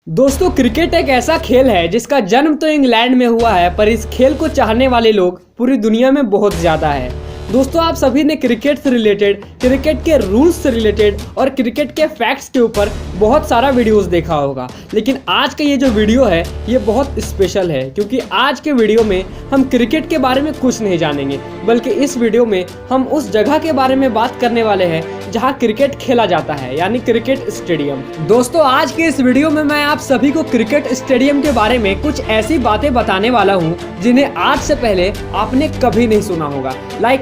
दोस्तों क्रिकेट एक ऐसा खेल है जिसका जन्म तो इंग्लैंड में हुआ है, पर इस खेल को चाहने वाले लोग पूरी दुनिया में बहुत ज़्यादा है। दोस्तों आप सभी ने क्रिकेट से रिलेटेड, क्रिकेट के रूल्स से रिलेटेड और क्रिकेट के फैक्ट्स के ऊपर बहुत सारा वीडियोस देखा होगा, लेकिन आज का ये जो वीडियो है ये बहुत स्पेशल है क्योंकि आज के वीडियो में हम क्रिकेट के बारे में कुछ नहीं जानेंगे, बल्कि इस वीडियो में हम उस जगह के बारे में बात करने वाले हैं जहां क्रिकेट खेला जाता है, यानी क्रिकेट स्टेडियम। दोस्तों आज के इस वीडियो में मैं आप सभी को क्रिकेट स्टेडियम के बारे में कुछ ऐसी बातें बताने वाला हूं जिन्हें आज से पहले आपने कभी नहीं सुना होगा।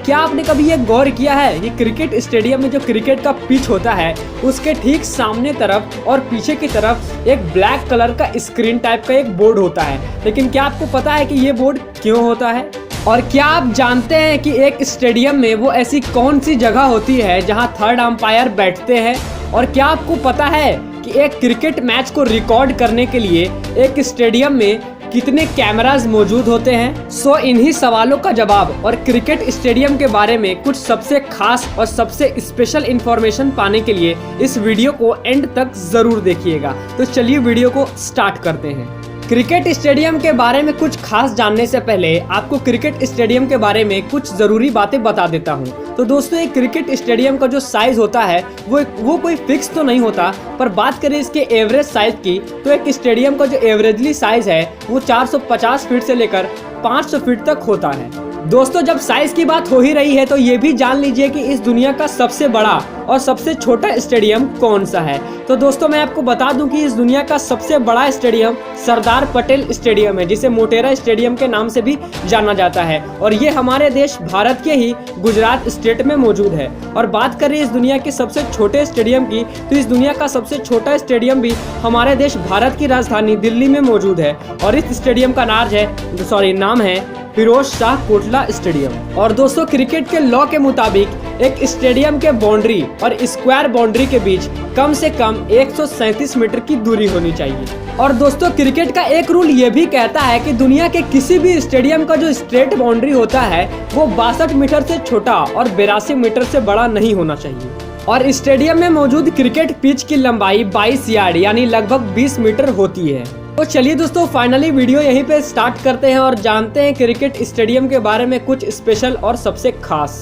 क्या आपने कभी ये गौर किया है कि क्रिकेट स्टेडियम में जो क्रिकेट का पिच होता है उसके ठीक सामने तरफ और पीछे की तरफ एक ब्लैक कलर का स्क्रीन टाइप का एक बोर्ड होता है, लेकिन क्या आपको पता है कि ये बोर्ड क्यों होता है? और क्या आप जानते हैं कि एक स्टेडियम में वो ऐसी कौन सी जगह होती है जहां थर्ड अंपायर बैठते हैं? और क्या आपको पता है कि एक क्रिकेट मैच को रिकॉर्ड करने के लिए एक स्टेडियम में कितने कैमरास मौजूद होते हैं? सो इन्हीं सवालों का जवाब और क्रिकेट स्टेडियम के बारे में कुछ सबसे खास और सबसे स्पेशल इंफॉर्मेशन पाने के लिए इस वीडियो को एंड तक जरूर देखिएगा। तो चलिए वीडियो को स्टार्ट करते हैं। क्रिकेट स्टेडियम के बारे में कुछ खास जानने से पहले आपको क्रिकेट स्टेडियम के बारे में कुछ ज़रूरी बातें बता देता हूं। तो दोस्तों एक क्रिकेट स्टेडियम का जो साइज़ होता है वो कोई फिक्स तो नहीं होता, पर बात करें इसके एवरेज साइज़ की तो एक स्टेडियम का जो एवरेजली साइज़ है वो 450 फीट से लेकर 500 फीट तक होता है। दोस्तों जब साइज की बात हो ही रही है तो ये भी जान लीजिए कि इस दुनिया का सबसे बड़ा और सबसे छोटा स्टेडियम कौन सा है। तो दोस्तों मैं आपको बता दूं कि इस दुनिया का सबसे बड़ा स्टेडियम सरदार पटेल स्टेडियम है, जिसे मोटेरा स्टेडियम के नाम से भी जाना जाता है, और ये हमारे देश भारत के ही गुजरात स्टेट में मौजूद है। और बात करें इस दुनिया के सबसे छोटे स्टेडियम की तो इस दुनिया का सबसे छोटा स्टेडियम भी हमारे देश भारत की राजधानी दिल्ली में मौजूद है, और इस स्टेडियम का नाम है फिरोज शाह कोटला स्टेडियम। और दोस्तों क्रिकेट के लॉ के मुताबिक एक स्टेडियम के बाउंड्री और स्क्वायर बाउंड्री के बीच कम से कम 137 मीटर की दूरी होनी चाहिए। और दोस्तों क्रिकेट का एक रूल ये भी कहता है कि दुनिया के किसी भी स्टेडियम का जो स्ट्रेट बाउंड्री होता है वो 62 मीटर से छोटा और 82 मीटर से बड़ा नहीं होना चाहिए। और स्टेडियम में मौजूद क्रिकेट पिच की लंबाई 22 यार्ड यानी लगभग 20 मीटर होती है। तो चलिए दोस्तों फाइनली वीडियो यहीं पे स्टार्ट करते हैं और जानते हैं क्रिकेट स्टेडियम के बारे में कुछ स्पेशल और सबसे खास।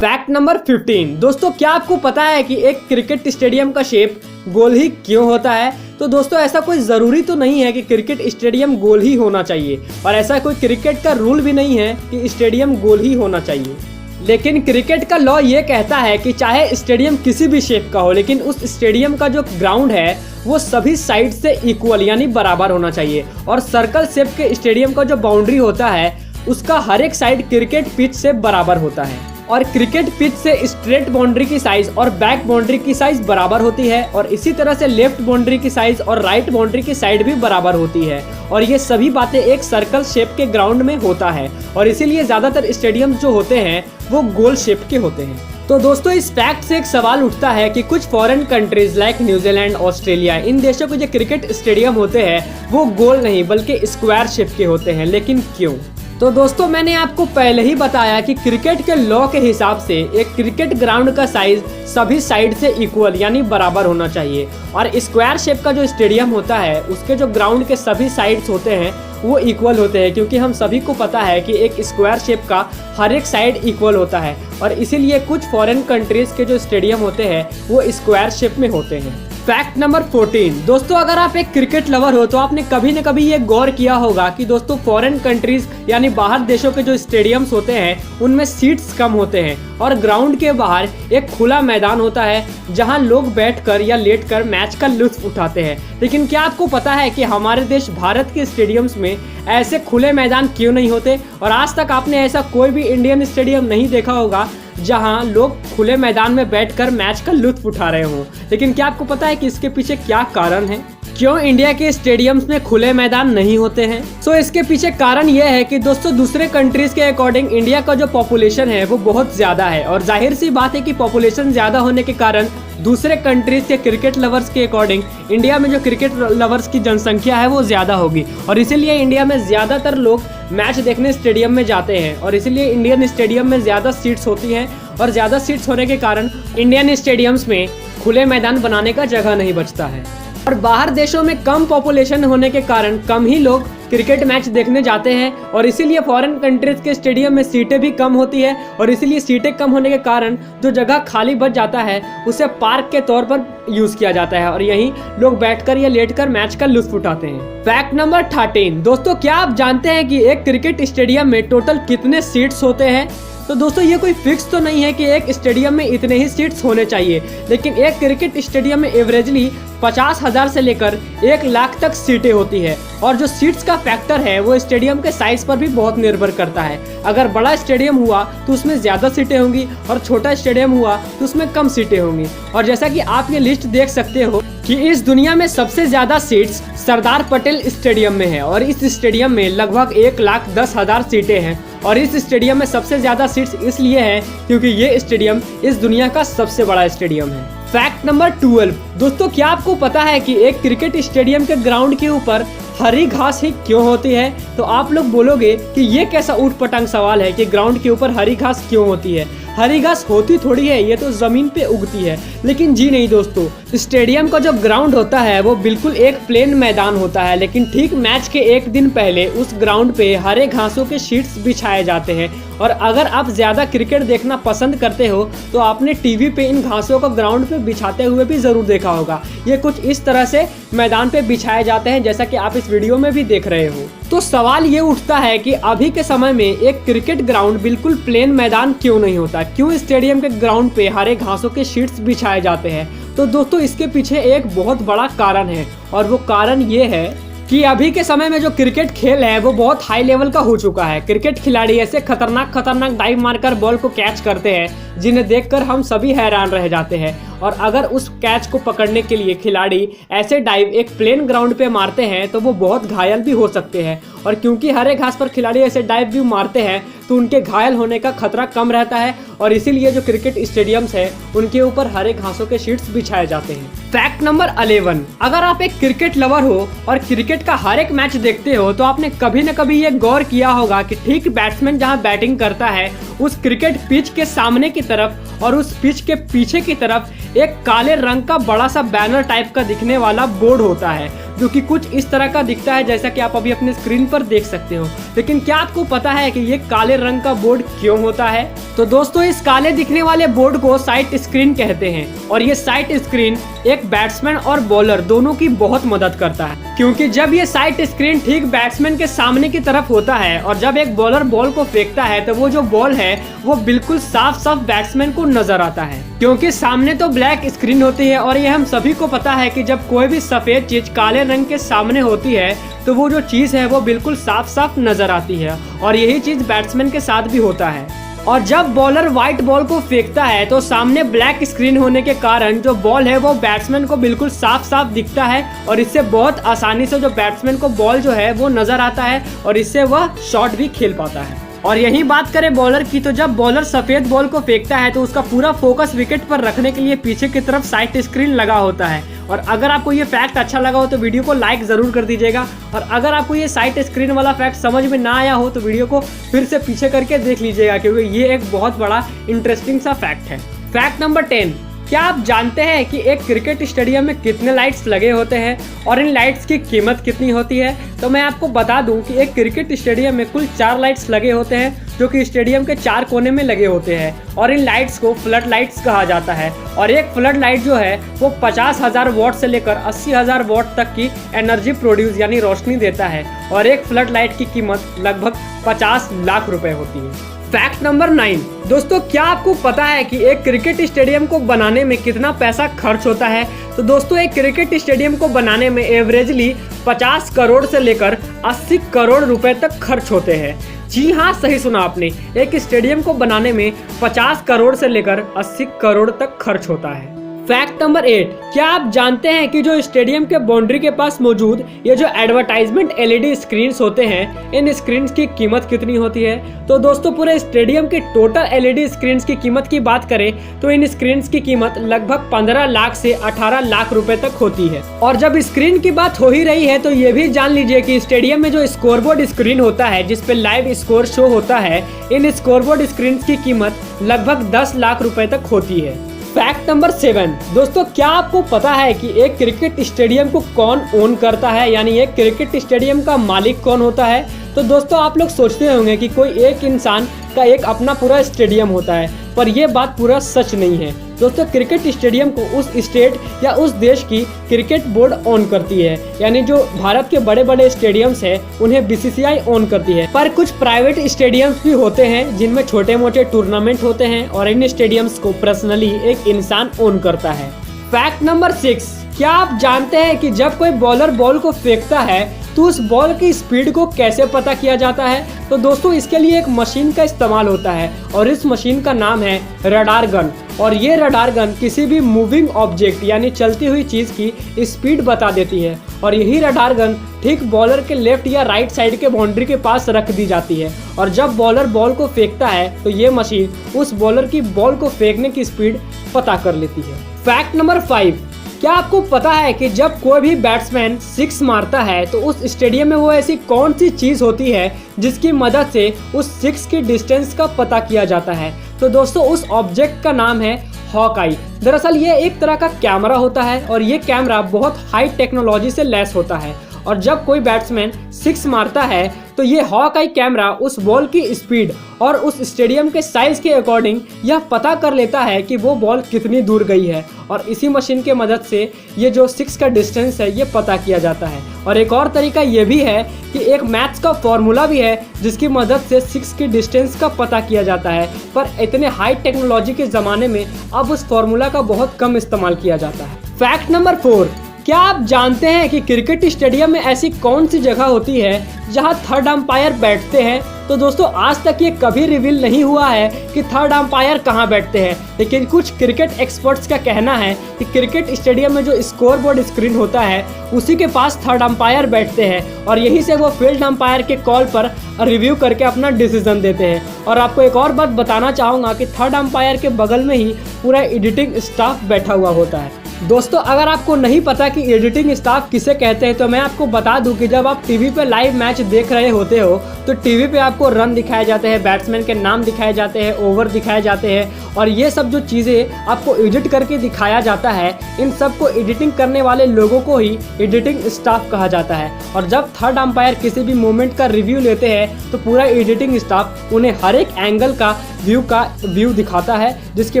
Fact number 15। दोस्तों क्या आपको पता है कि एक क्रिकेट स्टेडियम का शेप गोल ही क्यों होता है? तो दोस्तों ऐसा कोई ज़रूरी तो नहीं है कि क्रिकेट स्टेडियम गोल ही होना चाहिए, और ऐसा कोई क्रिकेट का रूल भी नहीं है कि स्टेडियम गोल ही होना चाहिए। लेकिन क्रिकेट का लॉ ये कहता है कि चाहे स्टेडियम किसी भी शेप का हो, लेकिन उस स्टेडियम का जो ग्राउंड है वो सभी साइड से इक्वल यानी बराबर होना चाहिए। और सर्कल शेप के स्टेडियम का जो बाउंड्री होता है उसका हर एक साइड क्रिकेट पिच से बराबर होता है, और क्रिकेट पिच से स्ट्रेट बाउंड्री की साइज और बैक बाउंड्री की साइज बराबर होती है, और इसी तरह से लेफ्ट बाउंड्री की साइज और राइट बाउंड्री की साइड भी बराबर होती है। और ये सभी बातें एक सर्कल शेप के ग्राउंड में होता है, और इसीलिए ज्यादातर स्टेडियम जो होते हैं वो गोल शेप के होते हैं। तो दोस्तों इस फैक्ट से एक सवाल उठता है कि कुछ foreign countries like New Zealand, Australia, इन देशों के जो क्रिकेट स्टेडियम होते हैं वो गोल नहीं बल्कि स्क्वायर शेप के होते हैं, लेकिन क्यों? तो दोस्तों मैंने आपको पहले ही बताया कि क्रिकेट के लॉ के हिसाब से एक क्रिकेट ग्राउंड का साइज सभी साइड से इक्वल यानी बराबर होना चाहिए, और स्क्वायर शेप का जो स्टेडियम होता है उसके जो ग्राउंड के सभी साइड्स होते हैं वो इक्वल होते हैं, क्योंकि हम सभी को पता है कि एक स्क्वायर शेप का हर एक साइड इक्वल होता है, और इसीलिए कुछ फॉरेन कंट्रीज के जो स्टेडियम होते हैं वो स्क्वायर शेप में होते हैं। Fact number 14। दोस्तों अगर आप एक क्रिकेट लवर हो तो आपने कभी न कभी ये गौर किया होगा कि दोस्तों फॉरेन कंट्रीज यानी बाहर देशों के जो स्टेडियम्स होते हैं उनमें सीट्स कम होते हैं, और ग्राउंड के बाहर एक खुला मैदान होता है जहां लोग बैठकर या लेटकर मैच का लुत्फ उठाते हैं। लेकिन क्या आपको पता है कि हमारे देश भारत के स्टेडियम्स में ऐसे खुले मैदान क्यों नहीं होते? और आज तक आपने ऐसा कोई भी इंडियन स्टेडियम नहीं देखा होगा जहां लोग खुले मैदान में बैठकर मैच का लुत्फ उठा रहे हों। लेकिन क्या आपको पता है कि इसके पीछे क्या कारण है? क्यों इंडिया के स्टेडियम्स में खुले मैदान नहीं होते हैं? सो इसके पीछे कारण यह है कि दोस्तों दूसरे कंट्रीज के अकॉर्डिंग इंडिया का जो पॉपुलेशन है वो बहुत ज्यादा है, और जाहिर सी बात है कि पॉपुलेशन ज्यादा होने के कारण दूसरे कंट्रीज के क्रिकेट लवर्स के अकॉर्डिंग इंडिया में जो क्रिकेट लवर्स की जनसंख्या है वो ज्यादा होगी, और इसीलिए इंडिया में ज्यादातर लोग मैच देखने स्टेडियम में जाते हैं, और इसीलिए इंडियन स्टेडियम में ज्यादा सीट्स होती हैं और ज़्यादा सीट्स होने के कारण इंडियन स्टेडियम्स में खुले मैदान बनाने का जगह नहीं बचता है। और बाहर देशों में कम पॉपुलेशन होने के कारण कम ही लोग क्रिकेट मैच देखने जाते हैं और इसीलिए फॉरेन कंट्रीज के स्टेडियम में सीटें भी कम होती है और इसीलिए सीटें कम होने के कारण जो जगह खाली बच जाता है उसे पार्क के तौर पर यूज किया जाता है और यहीं लोग बैठकर या लेटकर मैच का लुत्फ उठाते हैं। Fact number 13। दोस्तों, क्या आप जानते हैं कि एक क्रिकेट स्टेडियम में टोटल कितने सीट्स होते हैं? तो दोस्तों, ये कोई फिक्स तो नहीं है कि एक स्टेडियम में इतने ही सीट्स होने चाहिए, लेकिन एक क्रिकेट स्टेडियम में एवरेजली 50,000 से लेकर 1 लाख तक सीटें होती है और जो सीट्स का फैक्टर है वो स्टेडियम के साइज पर भी बहुत निर्भर करता है। अगर बड़ा स्टेडियम हुआ तो उसमें ज़्यादा सीटें होंगी और छोटा स्टेडियम हुआ तो उसमें कम सीटें होंगी। और जैसा कि आप ये लिस्ट देख सकते हो कि इस दुनिया में सबसे ज़्यादा सीट्स सरदार पटेल स्टेडियम में है और इस स्टेडियम में लगभग 1,10,000 सीटें हैं और इस स्टेडियम में सबसे ज़्यादा सीट्स इसलिए हैं क्योंकि ये स्टेडियम इस दुनिया का सबसे बड़ा स्टेडियम है। Fact number 12। दोस्तों, क्या आपको पता है कि एक क्रिकेट स्टेडियम के ग्राउंड के ऊपर हरी घास ही क्यों होती है? तो आप लोग बोलोगे कि ये कैसा ऊटपटांग सवाल है कि ग्राउंड के ऊपर हरी घास क्यों होती है। हरी घास होती थोड़ी है, ये तो जमीन पे उगती है। लेकिन जी नहीं दोस्तों, स्टेडियम का जो ग्राउंड होता है वो बिल्कुल एक प्लेन मैदान होता है, लेकिन ठीक मैच के एक दिन पहले उस ग्राउंड पे हरे घासों के शीट्स बिछाए जाते हैं। और अगर आप ज़्यादा क्रिकेट देखना पसंद करते हो तो आपने टीवी पे इन घासों को ग्राउंड पे बिछाते हुए भी ज़रूर देखा होगा। ये कुछ इस तरह से मैदान पे बिछाए जाते हैं जैसा कि आप इस वीडियो में भी देख रहे हो। तो सवाल ये उठता है कि अभी के समय में एक क्रिकेट ग्राउंड बिल्कुल प्लेन मैदान क्यों नहीं होता? क्यों स्टेडियम के ग्राउंड पे हरे घासों के शीट्स बिछाए जाते हैं? तो दोस्तों, इसके पीछे एक बहुत बड़ा कारण है और वो कारण ये है कि अभी के समय में जो क्रिकेट खेल है वो बहुत हाई लेवल का हो चुका है। क्रिकेट खिलाड़ी ऐसे खतरनाक डाइव मारकर बॉल को कैच करते हैं जिन्हें देखकर हम सभी हैरान रह जाते हैं। और अगर उस कैच को पकड़ने के लिए खिलाड़ी ऐसे डाइव एक प्लेन ग्राउंड पे मारते हैं तो वो बहुत घायल भी हो सकते हैं। और क्योंकि हरे घास पर खिलाड़ी ऐसे डाइव भी मारते हैं तो उनके घायल होने का खतरा कम रहता है और इसीलिए जो क्रिकेट स्टेडियम्स है उनके ऊपर हरे घासों के शीट्स बिछाए जाते हैं। Fact number 11। अगर आप एक क्रिकेट लवर हो और क्रिकेट का हर एक मैच देखते हो तो आपने कभी न कभी ये गौर किया होगा कि ठीक बैट्समैन जहां बैटिंग करता है उस क्रिकेट पिच के सामने की तरफ और उस पिच के पीछे की तरफ एक काले रंग का बड़ा सा बैनर टाइप का दिखने वाला बोर्ड होता है जो कि कुछ इस तरह का दिखता है जैसा कि आप अभी अपने स्क्रीन पर देख सकते हो। लेकिन क्या आपको पता है कि ये काले रंग का बोर्ड क्यों होता है? तो दोस्तों, इस काले दिखने वाले बोर्ड को साइट स्क्रीन कहते हैं और ये साइट स्क्रीन एक बैट्समैन और बॉलर दोनों की बहुत मदद करता है, क्योंकि जब ये साइट स्क्रीन ठीक बैट्समैन के सामने की तरफ होता है और जब एक बॉलर बॉल को फेंकता है तो वो जो बॉल है वो बिल्कुल साफ साफ बैट्समैन को नजर आता है, क्योंकि सामने तो ब्लैक स्क्रीन होती है और ये हम सभी को पता है कि जब कोई भी सफेद चीज काले रंग के सामने होती है तो वो जो चीज है वो बिल्कुल साफ साफ नजर आती है और यही चीज बैट्समैन के साथ भी होता है। और जब बॉलर व्हाइट बॉल को फेंकता है तो सामने ब्लैक स्क्रीन होने के कारण जो बॉल है वो बैट्समैन को बिल्कुल साफ साफ दिखता है और इससे बहुत आसानी से जो बैट्समैन को बॉल जो है वो नजर आता है और इससे वह शॉट भी खेल पाता है। और यही बात करें बॉलर की, तो जब बॉलर सफेद बॉल को फेंकता है तो उसका पूरा फोकस विकेट पर रखने के लिए पीछे की तरफ साइट स्क्रीन लगा होता है। और अगर आपको ये फैक्ट अच्छा लगा हो तो वीडियो को लाइक जरूर कर दीजिएगा और अगर आपको ये साइट स्क्रीन वाला फैक्ट समझ में ना आया हो तो वीडियो को फिर से पीछे करके देख लीजिएगा, क्योंकि ये एक बहुत बड़ा इंटरेस्टिंग सा फैक्ट है। Fact number 10। क्या आप जानते हैं कि एक क्रिकेट स्टेडियम में कितने लाइट्स लगे होते हैं और इन लाइट्स की कीमत कितनी होती है? तो मैं आपको बता दूं कि एक क्रिकेट स्टेडियम में कुल 4 लाइट्स लगे होते हैं जो कि स्टेडियम के 4 कोने में लगे होते हैं और इन लाइट्स को फ्लड लाइट्स कहा जाता है। और एक फ्लड लाइट जो है वो 50,000 वॉट से लेकर 80,000 वॉट तक की एनर्जी प्रोड्यूस यानी रोशनी देता है और एक फ्लड लाइट की कीमत लगभग 50 लाख रुपए होती है। Fact number 9। दोस्तों, क्या आपको पता है कि एक क्रिकेट स्टेडियम को बनाने में कितना पैसा खर्च होता है? तो दोस्तों, एक क्रिकेट स्टेडियम को बनाने में एवरेजली 50 करोड़ से लेकर 80 करोड़ रुपए तक खर्च होते हैं। जी हाँ, सही सुना आपने, एक स्टेडियम को बनाने में 50 करोड़ से लेकर 80 करोड़ तक खर्च होता है। फैक्ट नंबर 8, क्या आप जानते हैं कि जो स्टेडियम के बाउंड्री के पास मौजूद ये जो एडवर्टाइजमेंट एलईडी स्क्रीन्स होते हैं, इन स्क्रीन्स की कीमत कितनी होती है? तो दोस्तों पूरे स्टेडियम के टोटल एलईडी स्क्रीन्स की कीमत की बात करें तो इन स्क्रीन्स की कीमत लगभग 15 लाख से 18 लाख रुपए तक होती है। और जब स्क्रीन की बात हो ही रही है तो ये भी जान लीजिए कि स्टेडियम में जो स्कोरबोर्ड स्क्रीन होता है जिसपे लाइव स्कोर शो होता है, इन स्कोरबोर्ड स्क्रीन की कीमत लगभग 10 लाख रुपए तक होती है। फैक्ट नंबर 7, दोस्तों क्या आपको पता है कि एक क्रिकेट स्टेडियम को कौन ओन करता है, यानी एक क्रिकेट स्टेडियम का मालिक कौन होता है? तो दोस्तों आप लोग सोचते होंगे कि कोई एक इंसान का एक अपना पूरा स्टेडियम होता है, पर यह बात पूरा सच नहीं है। दोस्तों क्रिकेट स्टेडियम को उस स्टेट या उस देश की क्रिकेट बोर्ड ओन करती है, यानी जो भारत के बड़े बड़े स्टेडियम्स हैं उन्हें बीसीसीआई ओन करती है। पर कुछ प्राइवेट स्टेडियम्स भी होते हैं जिनमें छोटे मोटे टूर्नामेंट होते हैं और इन स्टेडियम्स को पर्सनली एक इंसान ओन करता है। फैक्ट नंबर 6, क्या आप जानते हैं कि जब कोई बॉलर बॉल को फेंकता है तो उस बॉल की स्पीड को कैसे पता किया जाता है? तो दोस्तों इसके लिए एक मशीन का इस्तेमाल होता है और इस मशीन का नाम है रडार गन। और ये रडार गन किसी भी मूविंग ऑब्जेक्ट यानी चलती हुई चीज की स्पीड बता देती है और यही रडार गन ठीक बॉलर के लेफ्ट या राइट साइड के बाउंड्री के पास रख दी जाती है और जब बॉलर बॉल को फेंकता है तो ये मशीन उस बॉलर की बॉल को फेंकने की स्पीड पता कर लेती है। फैक्ट नंबर 5, क्या आपको पता है कि जब कोई भी बैट्समैन सिक्स मारता है तो उस स्टेडियम में वो ऐसी कौन सी चीज होती है जिसकी मदद से उस सिक्स की डिस्टेंस का पता किया जाता है? तो दोस्तों उस ऑब्जेक्ट का नाम है हॉक-आई। दरअसल ये एक तरह का कैमरा होता है और ये कैमरा बहुत हाई टेक्नोलॉजी से लैस होता है और जब कोई बैट्समैन सिक्स मारता है तो ये हॉक-आई कैमरा उस बॉल की स्पीड और उस स्टेडियम के साइज के अकॉर्डिंग यह पता कर लेता है कि वो बॉल कितनी दूर गई है और इसी मशीन के मदद से ये जो सिक्स का डिस्टेंस है ये पता किया जाता है। और एक और तरीका ये भी है कि एक मैथ्स का फॉर्मूला भी है जिसकी मदद से सिक्स की डिस्टेंस का पता किया जाता है, पर इतने हाई टेक्नोलॉजी के ज़माने में अब उस फॉर्मूला का बहुत कम इस्तेमाल किया जाता है। फैक्ट नंबर 4, क्या आप जानते हैं कि क्रिकेट स्टेडियम में ऐसी कौन सी जगह होती है जहां थर्ड अंपायर बैठते हैं? तो दोस्तों आज तक ये कभी रिवील नहीं हुआ है कि थर्ड अंपायर कहां बैठते हैं, लेकिन कुछ क्रिकेट एक्सपर्ट्स का कहना है कि क्रिकेट स्टेडियम में जो स्कोरबोर्ड स्क्रीन होता है उसी के पास थर्ड अंपायर बैठते हैं और यहीं से वो फील्ड अंपायर के कॉल पर रिव्यू करके अपना डिसीजन देते हैं। और आपको एक और बात बताना चाहूँगा कि थर्ड अंपायर के बगल में ही पूरा एडिटिंग स्टाफ बैठा हुआ होता है। दोस्तों अगर आपको नहीं पता कि एडिटिंग स्टाफ किसे कहते हैं तो मैं आपको बता दूं कि जब आप टीवी पे लाइव मैच देख रहे होते हो तो टीवी पे आपको रन दिखाए जाते हैं, बैट्समैन के नाम दिखाए जाते हैं, ओवर दिखाए जाते हैं और ये सब जो चीज़ें आपको एडिट करके दिखाया जाता है, इन सब को एडिटिंग करने वाले लोगों को ही एडिटिंग स्टाफ कहा जाता है। और जब थर्ड अंपायर किसी भी मोमेंट का रिव्यू लेते हैं तो पूरा एडिटिंग स्टाफ उन्हें हर एक एंगल का व्यू दिखाता है, जिसकी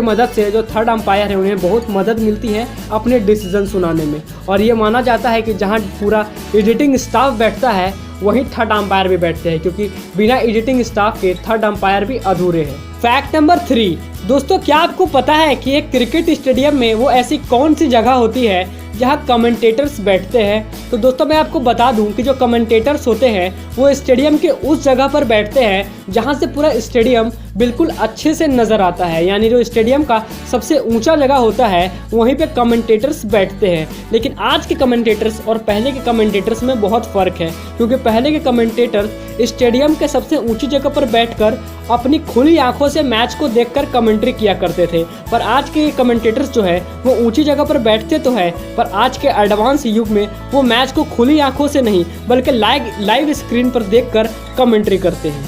मदद से जो थर्ड अंपायर है उन्हें बहुत मदद मिलती है अपने डिसीजन सुनाने में। और ये माना जाता है कि जहां पूरा एडिटिंग स्टाफ बैठता है वहीं थर्ड अंपायर भी बैठते हैं, क्योंकि बिना एडिटिंग स्टाफ के थर्ड अंपायर भी अधूरे हैं। फैक्ट नंबर 3, दोस्तों क्या आपको पता है कि एक क्रिकेट स्टेडियम में वो ऐसी कौन सी जगह होती है जहां कमेंटेटर्स बैठते हैं? तो दोस्तों मैं आपको बता दूं कि जो कमेंटेटर्स होते हैं वो स्टेडियम के उस जगह पर बैठते हैं जहां से पूरा स्टेडियम बिल्कुल अच्छे से नज़र आता है, यानी जो स्टेडियम का सबसे ऊंचा जगह होता है वहीं पे कमेंटेटर्स बैठते हैं। लेकिन आज के कमेंटेटर्स और पहले के कमेंटेटर्स में बहुत फ़र्क है, क्योंकि पहले के कमेंटेटर्स स्टेडियम के सबसे ऊंची जगह पर बैठकर अपनी खुली आंखों से मैच को देखकर कमेंट्री किया करते थे, पर आज के कमेंटेटर्स जो है वो ऊंची जगह पर बैठते तो है पर आज के एडवांस युग में वो मैच को खुली आंखों से नहीं बल्कि लाइव स्क्रीन पर देखकर कमेंट्री करते हैं।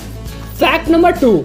फैक्ट नंबर 2,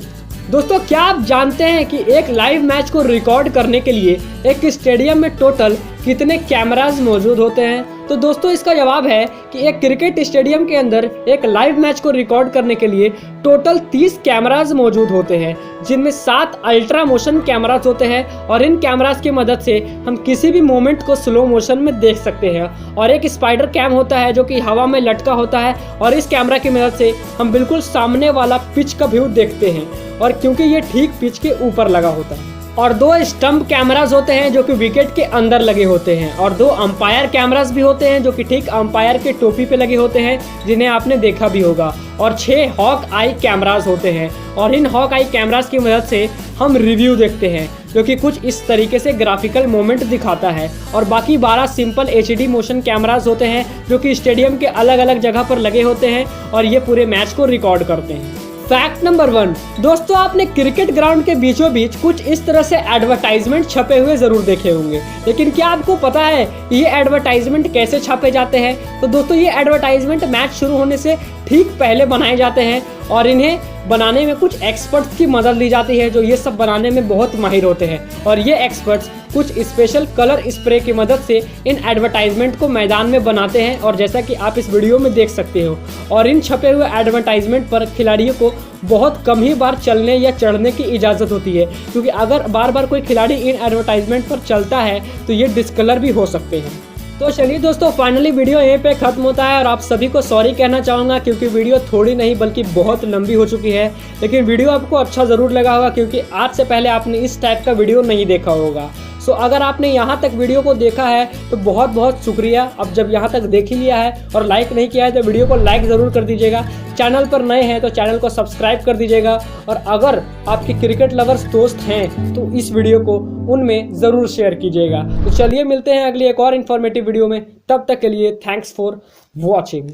दोस्तों क्या आप जानते हैं कि एक लाइव मैच को रिकॉर्ड करने के लिए एक स्टेडियम में टोटल कितने कैमरास मौजूद होते हैं? तो दोस्तों इसका जवाब है कि एक क्रिकेट स्टेडियम के अंदर एक लाइव मैच को रिकॉर्ड करने के लिए टोटल 30 कैमरास मौजूद होते हैं, जिनमें 7 अल्ट्रा मोशन कैमरास होते हैं और इन कैमरास की मदद से हम किसी भी मोमेंट को स्लो मोशन में देख सकते हैं। और एक स्पाइडर कैम होता है जो कि हवा में लटका होता है और इस कैमरा की मदद से हम बिल्कुल सामने वाला पिच का व्यू देखते हैं, और क्योंकि ये ठीक पिच के ऊपर लगा होता है। और 2 स्टंप कैमरास होते हैं जो कि विकेट के अंदर लगे होते हैं, और 2 अंपायर कैमरास भी होते हैं जो कि ठीक अंपायर के टोपी पे लगे होते हैं, जिन्हें आपने देखा भी होगा, और 6 हॉक आई कैमरास होते हैं। और इन हॉक आई कैमरास की मदद से हम रिव्यू देखते हैं जो कि कुछ इस तरीके से ग्राफिकल मोमेंट दिखाता है। और बाकी 12 सिंपल HD मोशन कैमरास होते हैं जो कि स्टेडियम के अलग अलग जगह पर लगे होते हैं और ये पूरे मैच को रिकॉर्ड करते हैं। फैक्ट नंबर 1, दोस्तों आपने क्रिकेट ग्राउंड के बीचों बीच कुछ इस तरह से एडवर्टाइजमेंट छपे हुए जरूर देखे होंगे, लेकिन क्या आपको पता है ये एडवर्टाइजमेंट कैसे छापे जाते हैं? तो दोस्तों ये एडवर्टाइजमेंट मैच शुरू होने से ठीक पहले बनाए जाते हैं और इन्हें बनाने में कुछ एक्सपर्ट्स की मदद ली जाती है जो ये सब बनाने में बहुत माहिर होते हैं। और ये एक्सपर्ट्स कुछ स्पेशल कलर स्प्रे की मदद से इन एडवर्टाइजमेंट को मैदान में बनाते हैं, और जैसा कि आप इस वीडियो में देख सकते हो। और इन छपे हुए एडवर्टाइजमेंट पर खिलाड़ियों को बहुत कम ही बार चलने या चढ़ने की इजाज़त होती है, क्योंकि अगर बार बार कोई खिलाड़ी इन एडवर्टाइजमेंट पर चलता है तो ये डिस्कलर भी हो सकते हैं। तो चलिए दोस्तों, फाइनली वीडियो यहीं पे खत्म होता है और आप सभी को सॉरी कहना चाहूँगा क्योंकि वीडियो थोड़ी नहीं बल्कि बहुत लंबी हो चुकी है। लेकिन वीडियो आपको अच्छा ज़रूर लगा होगा क्योंकि आज से पहले आपने इस टाइप का वीडियो नहीं देखा होगा। सो अगर आपने यहाँ तक वीडियो को देखा है तो बहुत बहुत शुक्रिया। अब जब यहाँ तक देख ही लिया है और लाइक नहीं किया है तो वीडियो को लाइक ज़रूर कर दीजिएगा। चैनल पर नए हैं तो चैनल को सब्सक्राइब कर दीजिएगा, और अगर आपके क्रिकेट लवर्स दोस्त हैं तो इस वीडियो को उनमें ज़रूर शेयर कीजिएगा। तो चलिए मिलते हैं अगली एक और इन्फॉर्मेटिव वीडियो में, तब तक के लिए थैंक्स फॉर वॉचिंग।